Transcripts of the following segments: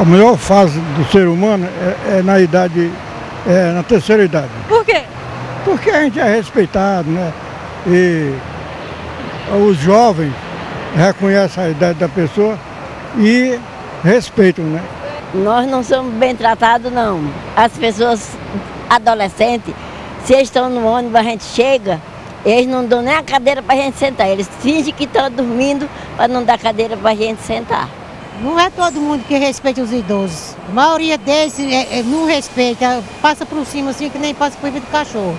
A melhor fase do ser humano é na idade, na terceira idade. Por quê? Porque a gente é respeitado, né? E os jovens reconhecem a idade da pessoa e respeitam, né? Nós não somos bem tratados, não. As pessoas adolescentes, se eles estão no ônibus, a gente chega, eles não dão nem a cadeira para a gente sentar. Eles fingem que estão dormindo para não dar cadeira para a gente sentar. Não é todo mundo que respeita os idosos. A maioria deles não respeita, passa por cima assim que nem passa por cima do cachorro.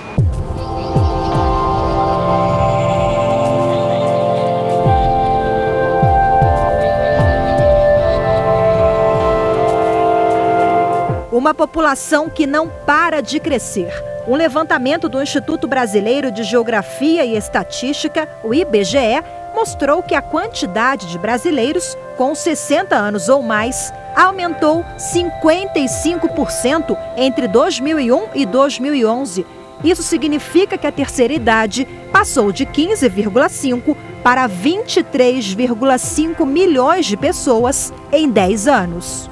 Uma população que não para de crescer. Um levantamento do Instituto Brasileiro de Geografia e Estatística, o IBGE, mostrou que a quantidade de brasileiros com 60 anos ou mais aumentou 55% entre 2001 e 2011. Isso significa que a terceira idade passou de 15,5 para 23,5 milhões de pessoas em 10 anos.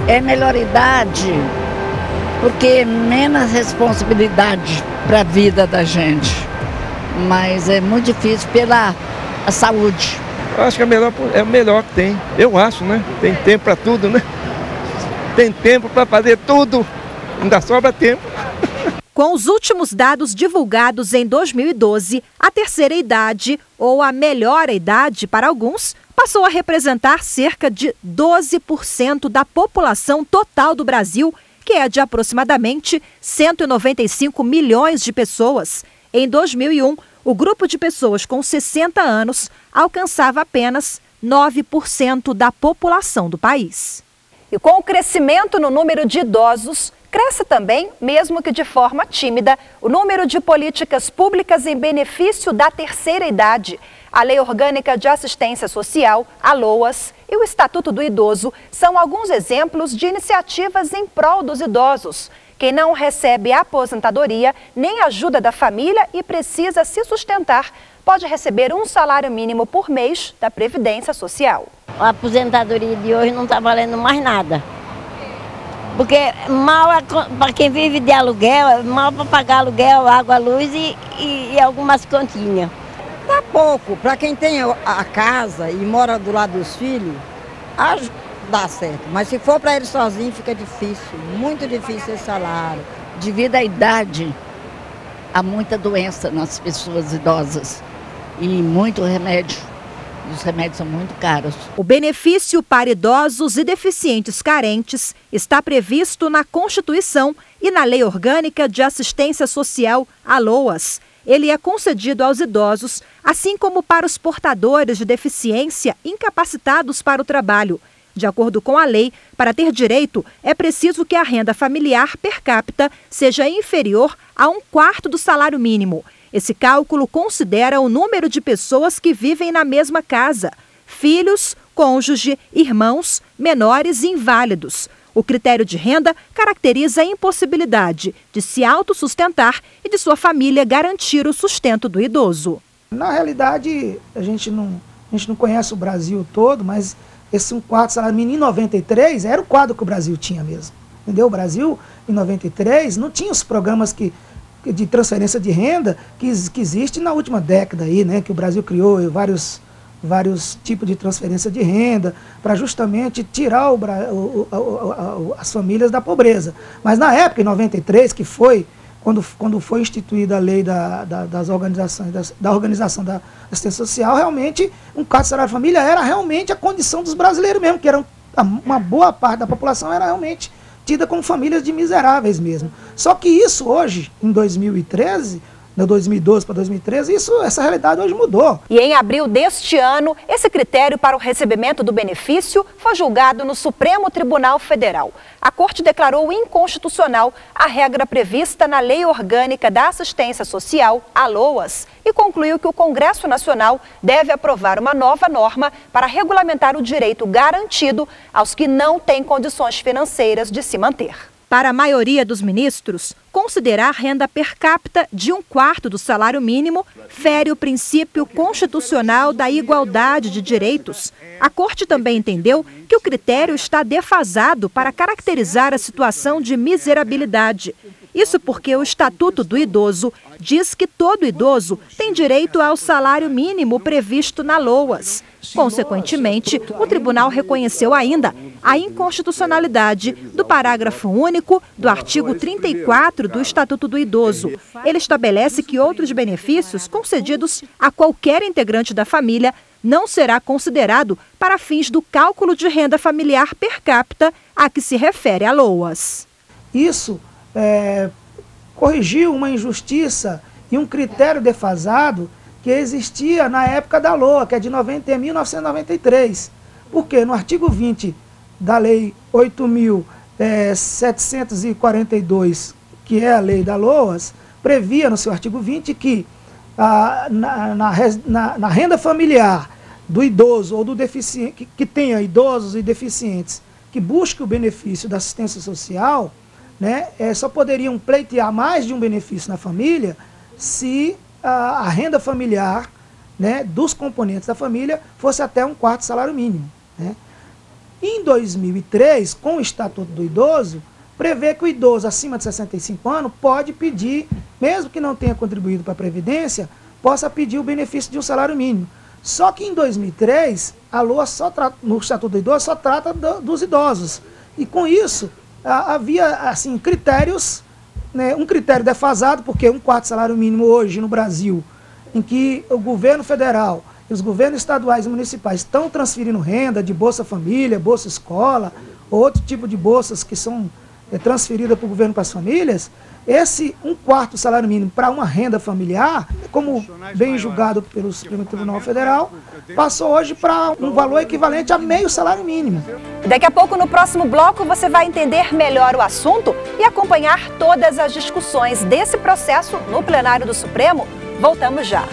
É melhor idade, porque menos responsabilidade para a vida da gente. Mas é muito difícil pela saúde. Eu acho que é o melhor que tem. Eu acho, né? Tem tempo para tudo, né? Tem tempo para fazer tudo. Ainda sobra tempo. Com os últimos dados divulgados em 2012, a terceira idade, ou a melhor idade para alguns, passou a representar cerca de 12% da população total do Brasil, que é de aproximadamente 195 milhões de pessoas. Em 2001, o grupo de pessoas com 60 anos alcançava apenas 9% da população do país. E com o crescimento no número de idosos, cresce também, mesmo que de forma tímida, o número de políticas públicas em benefício da terceira idade. A Lei Orgânica de Assistência Social, a LOAS, e o Estatuto do Idoso são alguns exemplos de iniciativas em prol dos idosos. Quem não recebe aposentadoria nem ajuda da família e precisa se sustentar, pode receber um salário mínimo por mês da Previdência Social. A aposentadoria de hoje não está valendo mais nada. Porque mal para quem vive de aluguel, mal para pagar aluguel, água, luz e algumas continhas. Dá pouco. Para quem tem a casa e mora do lado dos filhos, dá certo. Mas se for para ele sozinho, fica difícil. Muito difícil esse salário. Devido à idade, há muita doença nas pessoas idosas e muito remédio. Os remédios são muito caros. O benefício para idosos e deficientes carentes está previsto na Constituição e na Lei Orgânica de Assistência Social, a LOAS. Ele é concedido aos idosos, assim como para os portadores de deficiência incapacitados para o trabalho. De acordo com a lei, para ter direito, é preciso que a renda familiar per capita seja inferior a 1/4 do salário mínimo. Esse cálculo considera o número de pessoas que vivem na mesma casa: filhos, cônjuge, irmãos, menores e inválidos. O critério de renda caracteriza a impossibilidade de se autossustentar e de sua família garantir o sustento do idoso. Na realidade, a gente não conhece o Brasil todo, mas esse 1/4 salário mínimo em 93 era o quadro que o Brasil tinha mesmo. Entendeu? O Brasil, em 93, não tinha os programas de transferência de renda que existe na última década aí, né? Que o Brasil criou vários tipos de transferência de renda para justamente tirar as famílias da pobreza. Mas na época, em 93, que foi quando foi instituída a lei das organizações, da organização da assistência social, realmente 1/4 salário família era realmente a condição dos brasileiros mesmo, que uma boa parte da população era realmente tida como famílias de miseráveis mesmo. Só que isso hoje, em 2013, de 2012 para 2013, essa realidade hoje mudou. E em abril deste ano, esse critério para o recebimento do benefício foi julgado no Supremo Tribunal Federal. A Corte declarou inconstitucional a regra prevista na Lei Orgânica da Assistência Social, a LOAS, e concluiu que o Congresso Nacional deve aprovar uma nova norma para regulamentar o direito garantido aos que não têm condições financeiras de se manter. Para a maioria dos ministros, considerar renda per capita de 1/4 do salário mínimo fere o princípio constitucional da igualdade de direitos. A Corte também entendeu que o critério está defasado para caracterizar a situação de miserabilidade. Isso porque o Estatuto do Idoso diz que todo idoso tem direito ao salário mínimo previsto na LOAS. Consequentemente, o tribunal reconheceu ainda a inconstitucionalidade do parágrafo único do artigo 34 do Estatuto do Idoso. Ele estabelece que outros benefícios concedidos a qualquer integrante da família não será considerado para fins do cálculo de renda familiar per capita a que se refere a LOAS. Isso corrigiu uma injustiça e um critério defasado que existia na época da LOA, que é de 1993. Porque no artigo 20 da Lei 8.742, que é a lei da LOAS, previa no seu artigo 20 que na renda familiar do idoso ou do deficiente, que tenha idosos e deficientes que busque o benefício da assistência social, né, só poderiam pleitear mais de um benefício na família se a renda familiar, né, dos componentes da família fosse até 1/4 salário mínimo. Né. Em 2003, com o Estatuto do Idoso, prevê que o idoso acima de 65 anos pode pedir, mesmo que não tenha contribuído para a Previdência, possa pedir o benefício de um salário mínimo. Só que em 2003, a LOA no Estatuto do Idoso só trata dos idosos. E com isso, havia assim, critérios, né, um critério defasado, porque 1/4 salário mínimo hoje no Brasil, em que o governo federal e os governos estaduais e municipais estão transferindo renda de Bolsa Família, Bolsa Escola, outro tipo de bolsas que são transferidas para o governo para as famílias, esse 1/4 salário mínimo para uma renda familiar, como bem julgado pelo Supremo Tribunal Federal, passou hoje para um valor equivalente a meio salário mínimo. Daqui a pouco, no próximo bloco, você vai entender melhor o assunto e acompanhar todas as discussões desse processo no plenário do Supremo. Voltamos já.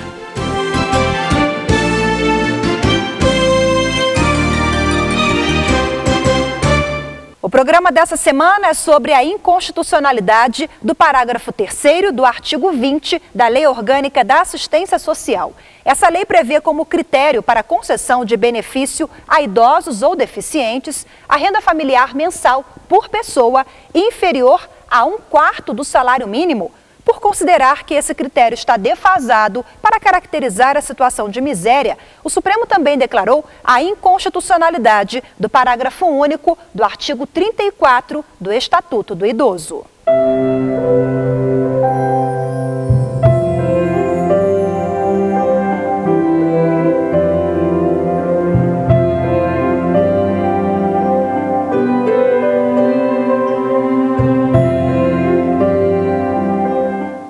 O programa dessa semana é sobre a inconstitucionalidade do parágrafo 3º do artigo 20 da Lei Orgânica da Assistência Social. Essa lei prevê como critério para a concessão de benefício a idosos ou deficientes a renda familiar mensal por pessoa inferior a 1/4 do salário mínimo, por considerar que esse critério está defasado para caracterizar a situação de miséria. O Supremo também declarou a inconstitucionalidade do parágrafo único do artigo 34 do Estatuto do Idoso.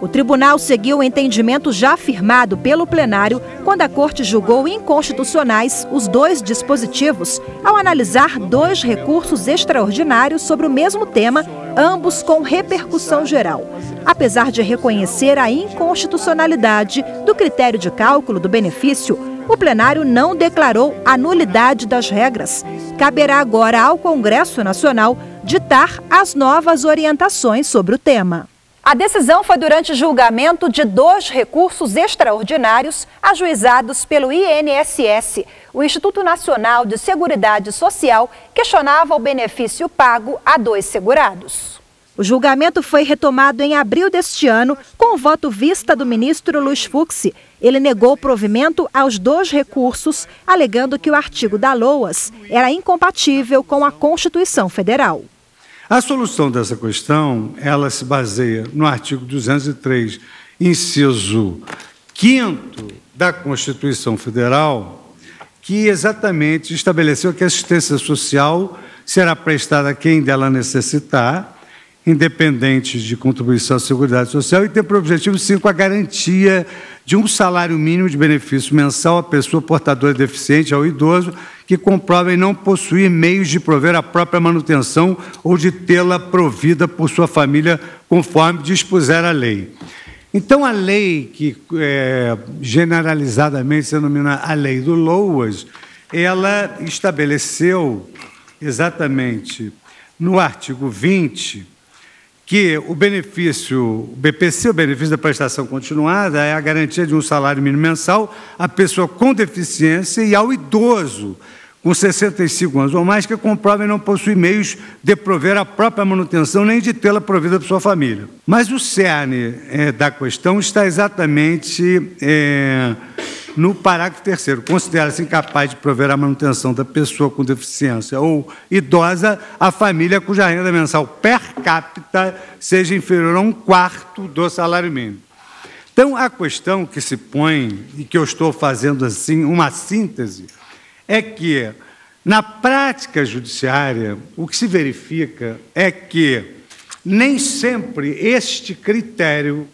O tribunal seguiu o entendimento já firmado pelo plenário quando a Corte julgou inconstitucionais os 2 dispositivos ao analisar 2 recursos extraordinários sobre o mesmo tema, ambos com repercussão geral. Apesar de reconhecer a inconstitucionalidade do critério de cálculo do benefício, o plenário não declarou a nulidade das regras. Caberá agora ao Congresso Nacional ditar as novas orientações sobre o tema. A decisão foi durante o julgamento de 2 recursos extraordinários ajuizados pelo INSS. O Instituto Nacional de Seguridade Social questionava o benefício pago a 2 segurados. O julgamento foi retomado em abril deste ano com o voto vista do ministro Luiz Fux. Ele negou provimento aos 2 recursos, alegando que o artigo da LOAS era incompatível com a Constituição Federal. A solução dessa questão, ela se baseia no artigo 203, inciso 5º da Constituição Federal, que exatamente estabeleceu que a assistência social será prestada a quem dela necessitar, independente de contribuição à Seguridade Social, e tem por objetivo, sim, a garantia de um salário mínimo de benefício mensal à pessoa portadora deficiente, ao idoso, que comprovem não possuir meios de prover a própria manutenção ou de tê-la provida por sua família, conforme dispuser a lei. Então, a lei que generalizadamente se denomina a Lei do LOAS, ela estabeleceu exatamente no artigo 20 que o BPC, o benefício da prestação continuada, é a garantia de um salário mínimo mensal à pessoa com deficiência e ao idoso com 65 anos ou mais que comprovem não possuir meios de prover a própria manutenção nem de tê-la provida por sua família. Mas o cerne da questão está exatamente no parágrafo 3º. Considera-se incapaz de prover a manutenção da pessoa com deficiência ou idosa a família cuja renda mensal per capita seja inferior a 1/4 do salário mínimo. Então, a questão que se põe, e que eu estou fazendo assim uma síntese, é que, na prática judiciária, o que se verifica é que nem sempre este critério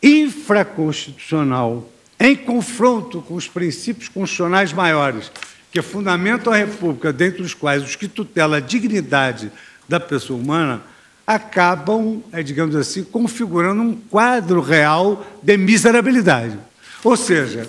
infraconstitucional, em confronto com os princípios constitucionais maiores, que fundamentam a República, dentre os quais os que tutelam a dignidade da pessoa humana, acabam, digamos assim, configurando um quadro real de miserabilidade. Ou seja,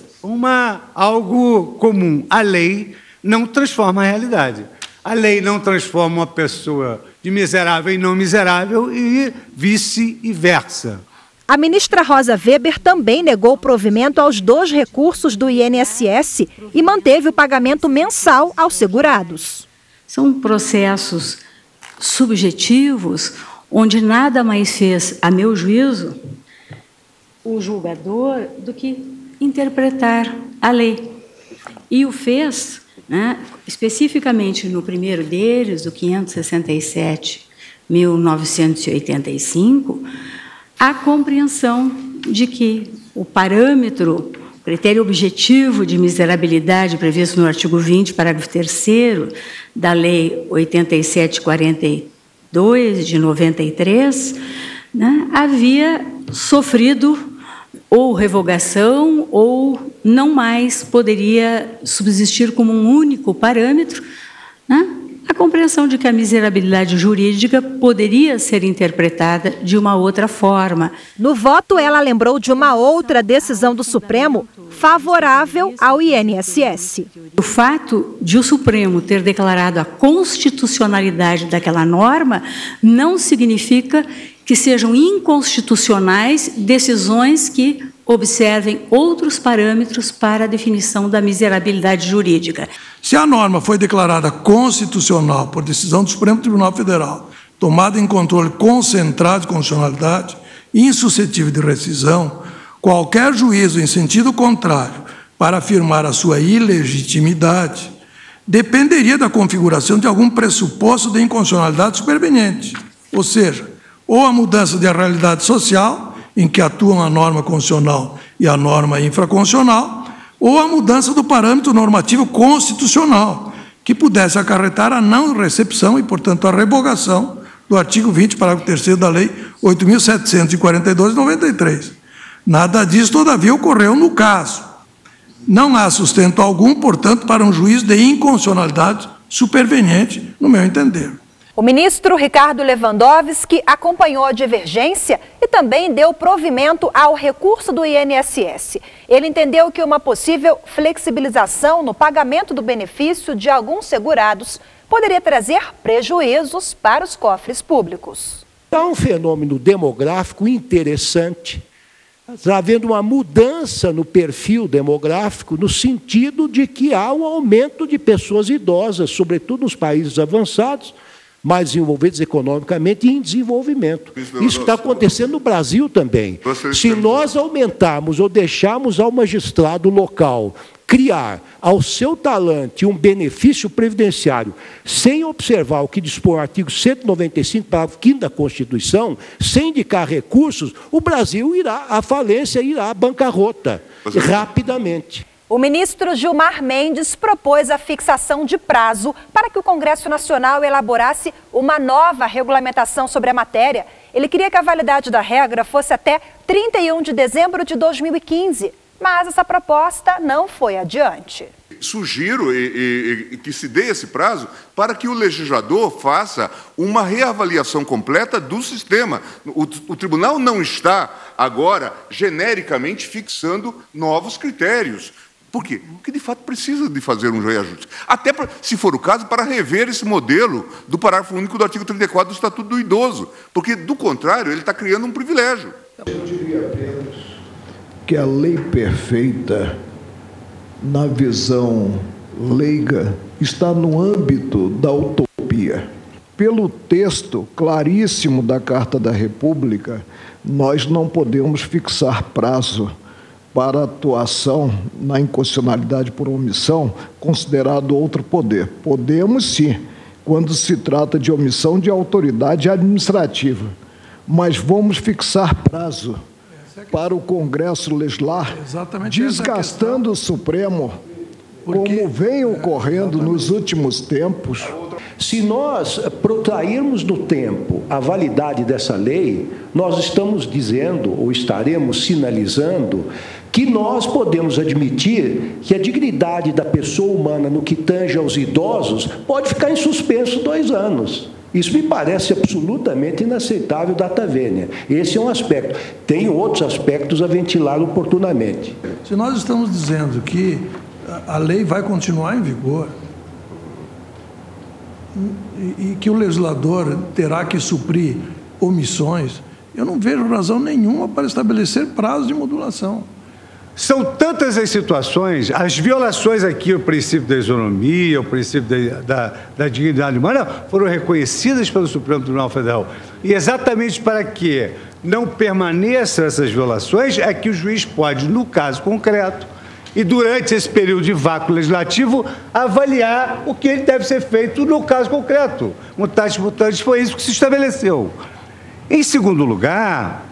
algo comum. A lei não transforma a realidade. A lei não transforma uma pessoa de miserável em não miserável e vice-versa. A ministra Rosa Weber também negou o provimento aos 2 recursos do INSS e manteve o pagamento mensal aos segurados. São processos subjetivos, onde nada mais fez, a meu juízo, o julgador do que interpretar a lei. E o fez, né, especificamente no primeiro deles, do 567/1985, a compreensão de que o parâmetro, o critério objetivo de miserabilidade previsto no artigo 20, parágrafo 3º da Lei 8742, de 93, né, havia sofrido ou revogação, ou não mais poderia subsistir como um único parâmetro, né, a compreensão de que a miserabilidade jurídica poderia ser interpretada de uma outra forma. No voto, ela lembrou de uma outra decisão do Supremo favorável ao INSS. O fato de o Supremo ter declarado a constitucionalidade daquela norma não significa que sejam inconstitucionais decisões que observem outros parâmetros para a definição da miserabilidade jurídica. Se a norma foi declarada constitucional por decisão do Supremo Tribunal Federal, tomada em controle concentrado de constitucionalidade, insuscetível de rescisão, qualquer juízo em sentido contrário para afirmar a sua ilegitimidade dependeria da configuração de algum pressuposto de inconstitucionalidade superveniente, ou seja, ou a mudança de realidade social, em que atuam a norma constitucional e a norma infraconstitucional, ou a mudança do parâmetro normativo constitucional, que pudesse acarretar a não recepção e, portanto, a revogação do artigo 20, parágrafo 3º da Lei 8.742, de 93. Nada disso, todavia, ocorreu no caso. Não há sustento algum, portanto, para um juízo de inconstitucionalidade superveniente, no meu entender. O ministro Ricardo Lewandowski acompanhou a divergência e também deu provimento ao recurso do INSS. Ele entendeu que uma possível flexibilização no pagamento do benefício de alguns segurados poderia trazer prejuízos para os cofres públicos. Há um fenômeno demográfico interessante. Está havendo uma mudança no perfil demográfico, no sentido de que há um aumento de pessoas idosas, sobretudo nos países avançados, mais desenvolvidos economicamente e em desenvolvimento. Isso está acontecendo no Brasil também. Se nós aumentarmos ou deixarmos ao magistrado local criar ao seu talante um benefício previdenciário, sem observar o que dispõe o artigo 195, parágrafo 5º da Constituição, sem indicar recursos, o Brasil irá à falência, irá à bancarrota, rapidamente. O ministro Gilmar Mendes propôs a fixação de prazo para que o Congresso Nacional elaborasse uma nova regulamentação sobre a matéria. Ele queria que a validade da regra fosse até 31 de dezembro de 2015, mas essa proposta não foi adiante. Sugiro que se dê esse prazo para que o legislador faça uma reavaliação completa do sistema. O tribunal não está agora genericamente fixando novos critérios. Por quê? Porque, de fato, precisa de fazer um reajuste. Até, se for o caso, para rever esse modelo do parágrafo único do artigo 34 do Estatuto do Idoso, porque, do contrário, ele está criando um privilégio. Eu diria apenas que a lei perfeita, na visão leiga, está no âmbito da utopia. Pelo texto claríssimo da Carta da República, nós não podemos fixar prazo para atuação na inconstitucionalidade por omissão, considerado outro poder. Podemos, sim, quando se trata de omissão de autoridade administrativa, mas vamos fixar prazo para o Congresso legislar, desgastando o Supremo, como vem ocorrendo nos últimos tempos. Se nós protrairmos no tempo a validade dessa lei, nós estamos dizendo, ou estaremos sinalizando, que nós podemos admitir que a dignidade da pessoa humana no que tange aos idosos pode ficar em suspenso 2 anos. Isso me parece absolutamente inaceitável, data vênia. Esse é um aspecto. Tem outros aspectos a ventilar oportunamente. Se nós estamos dizendo que a lei vai continuar em vigor e que o legislador terá que suprir omissões, eu não vejo razão nenhuma para estabelecer prazo de modulação. São tantas as situações, as violações aqui ao princípio da isonomia, ao princípio da dignidade humana, foram reconhecidas pelo Supremo Tribunal Federal. E exatamente para que não permaneçam essas violações, é que o juiz pode, no caso concreto, e durante esse período de vácuo legislativo, avaliar o que ele deve ser feito no caso concreto. Mutatis mutandis, foi isso que se estabeleceu. Em segundo lugar,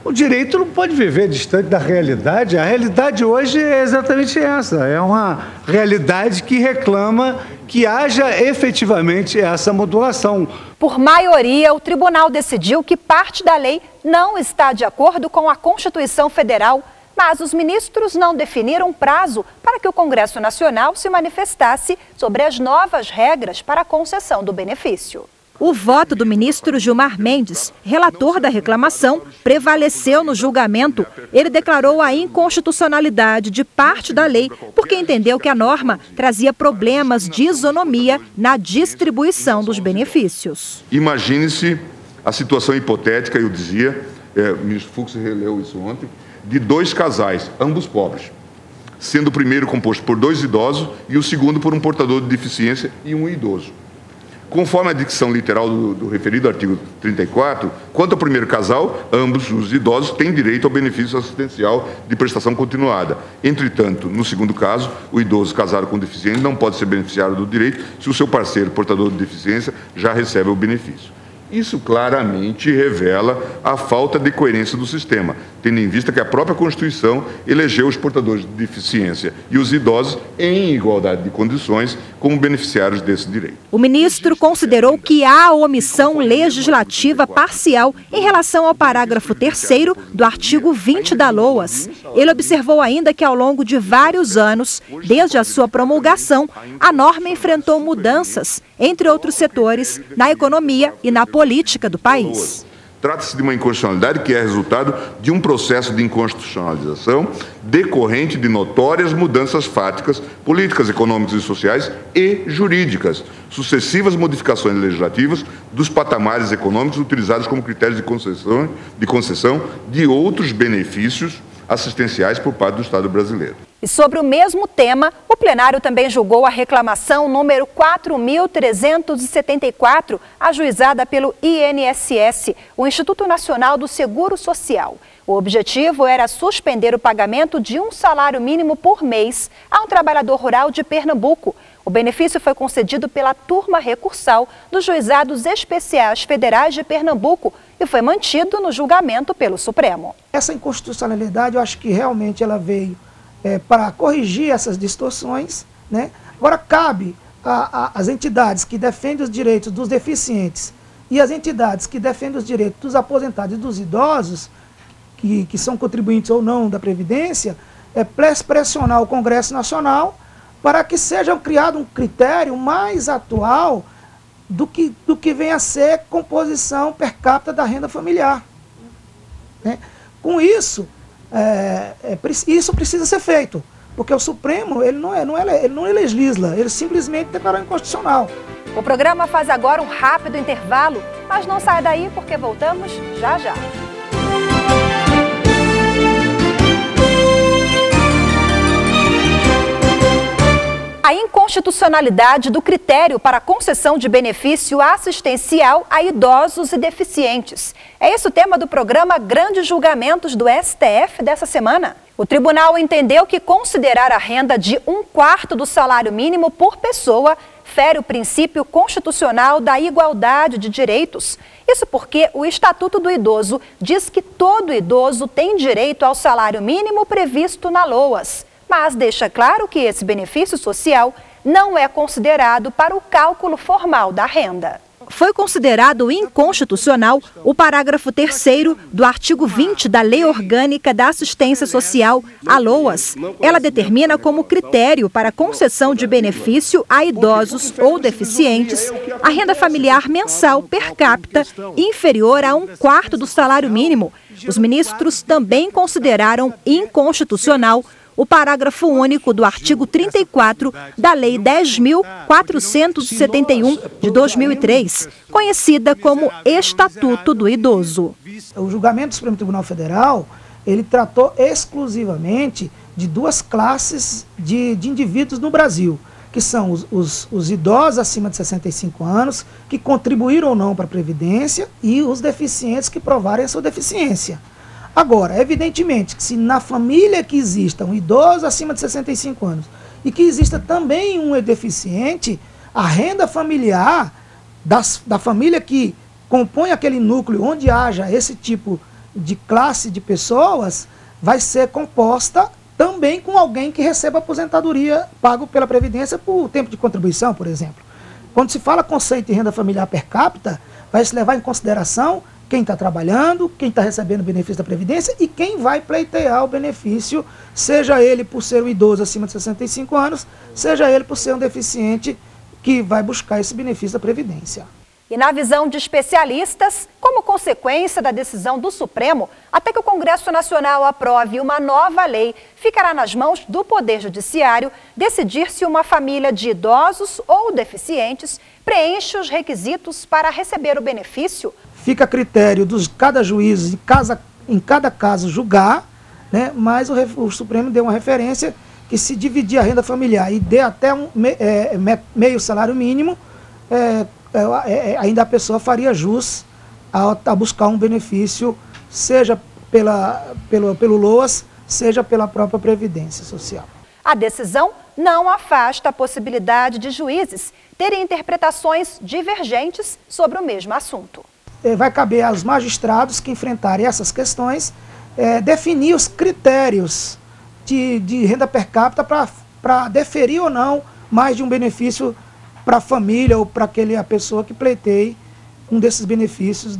o direito não pode viver distante da realidade. A realidade hoje é exatamente essa. É uma realidade que reclama que haja efetivamente essa modulação. Por maioria, o tribunal decidiu que parte da lei não está de acordo com a Constituição Federal, mas os ministros não definiram prazo para que o Congresso Nacional se manifestasse sobre as novas regras para a concessão do benefício. O voto do ministro Gilmar Mendes, relator da reclamação, prevaleceu no julgamento. Ele declarou a inconstitucionalidade de parte da lei, porque entendeu que a norma trazia problemas de isonomia na distribuição dos benefícios. Imagine-se a situação hipotética, eu dizia, o ministro Fux releu isso ontem, de 2 casais, ambos pobres, sendo o primeiro composto por 2 idosos e o segundo por um portador de deficiência e um idoso. Conforme a dicção literal do referido artigo 34, quanto ao primeiro casal, ambos os idosos têm direito ao benefício assistencial de prestação continuada. Entretanto, no segundo caso, o idoso casado com deficiente não pode ser beneficiário do direito se o seu parceiro portador de deficiência já recebe o benefício. Isso claramente revela a falta de coerência do sistema, tendo em vista que a própria Constituição elegeu os portadores de deficiência e os idosos em igualdade de condições como beneficiários desse direito. O ministro considerou que há omissão legislativa parcial em relação ao parágrafo 3º do artigo 20 da LOAS. Ele observou ainda que ao longo de vários anos, desde a sua promulgação, a norma enfrentou mudanças, entre outros setores, na economia e na política do país. Trata-se de uma inconstitucionalidade que é resultado de um processo de inconstitucionalização decorrente de notórias mudanças fáticas, políticas, econômicas e sociais e jurídicas, sucessivas modificações legislativas dos patamares econômicos utilizados como critérios de concessão de outros benefícios assistenciais por parte do Estado brasileiro. E sobre o mesmo tema, o plenário também julgou a reclamação número 4.374, ajuizada pelo INSS, o Instituto Nacional do Seguro Social. O objetivo era suspender o pagamento de um salário mínimo por mês a um trabalhador rural de Pernambuco. O benefício foi concedido pela turma recursal dos Juizados Especiais Federais de Pernambuco e foi mantido no julgamento pelo Supremo. Essa inconstitucionalidade, eu acho que realmente ela veio para corrigir essas distorções, né? Agora, cabe às entidades que defendem os direitos dos deficientes e as entidades que defendem os direitos dos aposentados e dos idosos, que são contribuintes ou não da Previdência, pressionar o Congresso Nacional para que seja criado um critério mais atual do que vem a ser composição per capita da renda familiar, né? Com isso, isso precisa ser feito, Porque o Supremo, ele não legisla, ele simplesmente declarou inconstitucional. O programa faz agora um rápido intervalo, mas não sai daí porque voltamos já já. A inconstitucionalidade do critério para concessão de benefício assistencial a idosos e deficientes. É esse o tema do programa Grandes Julgamentos do STF dessa semana. O tribunal entendeu que considerar a renda de 1/4 do salário mínimo por pessoa fere o princípio constitucional da igualdade de direitos. Isso porque o Estatuto do Idoso diz que todo idoso tem direito ao salário mínimo previsto na LOAS. Mas deixa claro que esse benefício social não é considerado para o cálculo formal da renda. Foi considerado inconstitucional o parágrafo 3º do artigo 20 da Lei Orgânica da Assistência Social, a LOAS. Ela determina como critério para concessão de benefício a idosos ou deficientes a renda familiar mensal per capita inferior a 1/4 do salário mínimo. Os ministros também consideraram inconstitucional o parágrafo único do artigo 34 da Lei 10.471 de 2003, conhecida como Estatuto do Idoso. O julgamento do Supremo Tribunal Federal, ele tratou exclusivamente de duas classes de indivíduos no Brasil, que são os idosos acima de 65 anos, que contribuíram ou não para a Previdência, e os deficientes que provarem a sua deficiência. Agora, evidentemente, que se na família que exista um idoso acima de 65 anos e que exista também um deficiente, a renda familiar da família que compõe aquele núcleo onde haja esse tipo de classe de pessoas vai ser composta também com alguém que receba aposentadoria pago pela Previdência por tempo de contribuição, por exemplo. Quando se fala conceito de renda familiar per capita, vai se levar em consideração quem está trabalhando, quem está recebendo o benefício da Previdência e quem vai pleitear o benefício, seja ele por ser um idoso acima de 65 anos, seja ele por ser um deficiente que vai buscar esse benefício da Previdência. E na visão de especialistas, como consequência da decisão do Supremo, até que o Congresso Nacional aprove uma nova lei, ficará nas mãos do Poder Judiciário decidir se uma família de idosos ou deficientes preenche os requisitos para receber o benefício. Fica a critério de cada juiz, em cada caso, julgar, né? Mas o Supremo deu uma referência que se dividir a renda familiar e der até meio salário mínimo, ainda a pessoa faria jus a buscar um benefício, seja pelo LOAS, seja pela própria Previdência Social. A decisão não afasta a possibilidade de juízes terem interpretações divergentes sobre o mesmo assunto. Vai caber aos magistrados que enfrentarem essas questões definir os critérios de renda per capita para deferir ou não mais de um benefício para a família ou para a pessoa que pleiteie um desses benefícios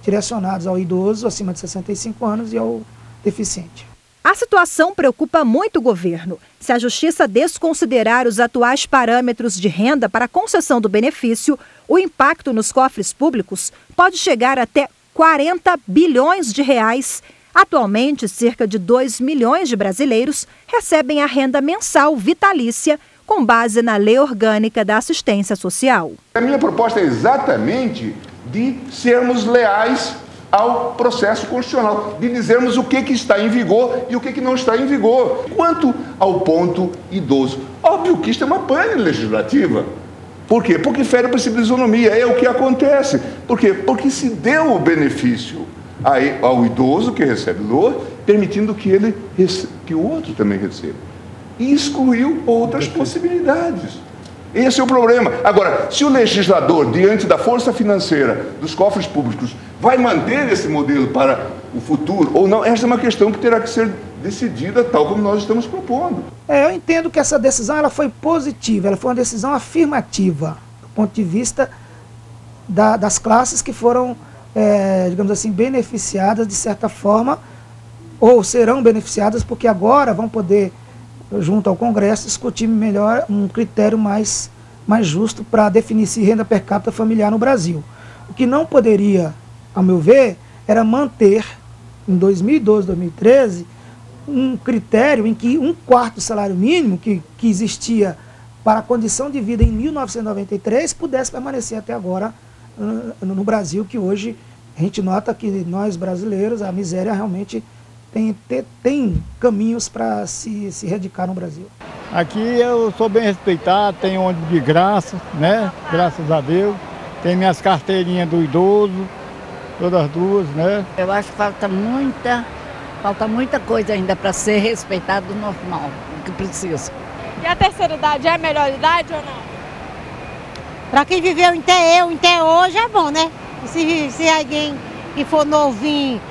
direcionados ao idoso acima de 65 anos e ao deficiente. A situação preocupa muito o governo. Se a Justiça desconsiderar os atuais parâmetros de renda para a concessão do benefício, o impacto nos cofres públicos pode chegar até 40 bilhões de reais. Atualmente, cerca de 2 milhões de brasileiros recebem a renda mensal vitalícia com base na Lei Orgânica da Assistência Social. A minha proposta é exatamente de sermos leais ao processo constitucional, de dizermos o que está em vigor e o que não está em vigor. Quanto ao ponto idoso, óbvio que isto é uma pane legislativa. Por quê? Porque fere o princípio de isonomia, é o que acontece. Por quê? Porque se deu o benefício ao idoso que recebe LOA, permitindo que o outro também receba. E excluiu outras possibilidades. Esse é o problema. Agora, se o legislador, diante da força financeira dos cofres públicos, vai manter esse modelo para o futuro ou não, essa é uma questão que terá que ser decidida tal como nós estamos propondo. Eu entendo que essa decisão ela foi positiva, ela foi uma decisão afirmativa, do ponto de vista das classes que foram, digamos assim, beneficiadas de certa forma, ou serão beneficiadas porque agora vão poder, junto ao Congresso, discutir melhor um critério mais justo para definir se renda per capita familiar no Brasil. O que não poderia, ao meu ver, era manter, em 2012, 2013, um critério em que 1/4 do salário mínimo que existia para a condição de vida em 1993 pudesse permanecer até agora no Brasil, que hoje a gente nota que nós brasileiros, a miséria realmente tem caminhos para se erradicar no Brasil. Aqui eu sou bem respeitado, tenho ônibus de graça, né? Graças a Deus. Tem minhas carteirinhas do idoso, todas as duas, né? Eu acho que falta muita coisa ainda para ser respeitado do normal, o que precisa. E a terceira idade é a melhor idade ou não? Para quem viveu até hoje é bom, né? Se alguém que for novinho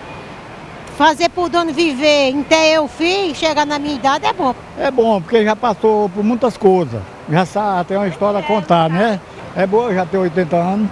fazer por dono viver até eu fim, chegar na minha idade é bom. É bom, porque já passou por muitas coisas. Já tem uma história a contar, né? É bom, já tenho 80 anos,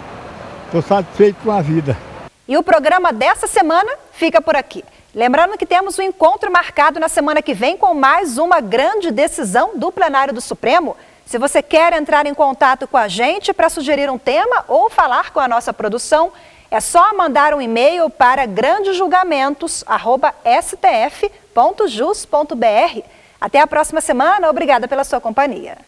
estou satisfeito com a vida. E o programa dessa semana fica por aqui. Lembrando que temos um encontro marcado na semana que vem com mais uma grande decisão do plenário do Supremo. Se você quer entrar em contato com a gente para sugerir um tema ou falar com a nossa produção, é só mandar um e-mail para grandesjulgamentos@stf.jus.br. Até a próxima semana, obrigada pela sua companhia.